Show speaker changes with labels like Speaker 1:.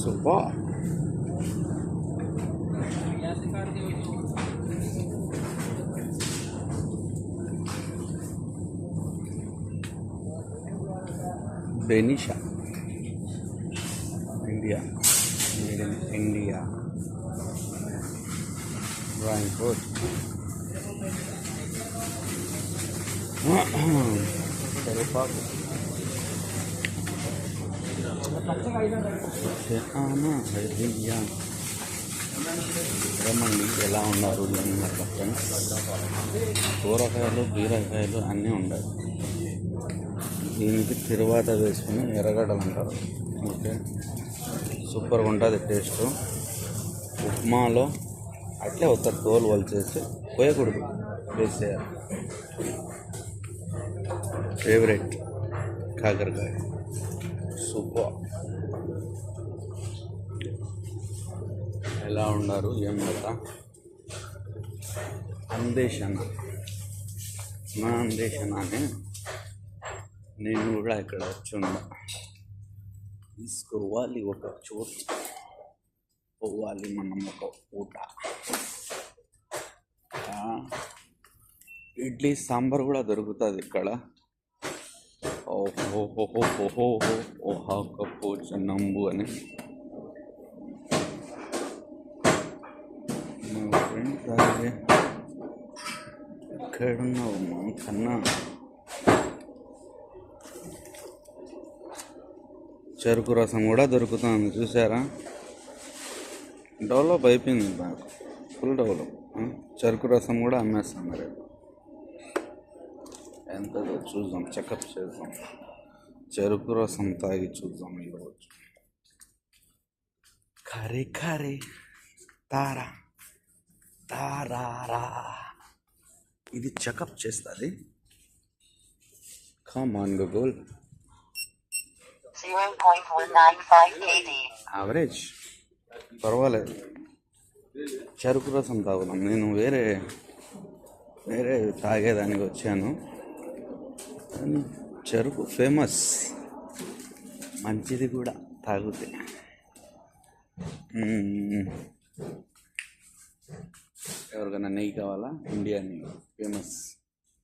Speaker 1: Super. Benisha, India, made in India. Drawing food. Karipaku. Hariya. ఏమండి ఎలా ఉన్నారు అన్నమాట ఫ్రెండ్స్. కూరగాయలు బీరకాయలు అన్నీ ఉన్నాయి. దీనికి తిరువాత వేసుకుని ఎర్రగడ్డలు అంటారు. ఓకే, సూపర్గా ఉంటుంది టేస్ట్. ఉప్మాలో అట్లే ఒక తోలు వాళ్ళు చేసి పోయకూడదు, వేసేయాలి. ఫేవరెట్ కాకరకాయ సూపర్. ఎలా ఉన్నారు ఏం కదా అందేశన నా అందేశన అని నేను కూడా ఇక్కడ వచ్చి ఉన్నా. తీసుకోవాలి ఒక చోటు, పోవాలి మనం ఒక పూట. ఇడ్లీ సాంబార్ కూడా దొరుకుతుంది ఇక్కడ. ఓహో ఓహా కప్పు చిన్నంబు అని మా ఫ్రెండ్స్ అలాగే. ఎక్కడున్నావు మా కన్నా? చెరుకు రసం కూడా దొరుకుతుంది చూసారా. డెవలప్ అయిపోయింది నాకు, ఫుల్ డెవలప్. చెరుకు రసం కూడా అమ్మేస్తున్నారు. ఎంతదో చూద్దాం, చెకప్ చేద్దాం. చెరుకు రసం తాగి చూద్దాం ఈరోజు. ఖరే ఖరే తారా తారారా, ఇది చెకప్ చేస్తుంది. Come on Google.
Speaker 2: 0.195 kd.
Speaker 1: Average పర్వాలేదు. చెరుకు రసం తాగుదాం. నేను వేరే తాగేదానికి వచ్చాను, కానీ చెరుకు ఫేమస్, మంచిది కూడా తాగితే. ఎవరికైనా నెయ్యి కావాలా? ఇండియా నెయ్యి ఫేమస్.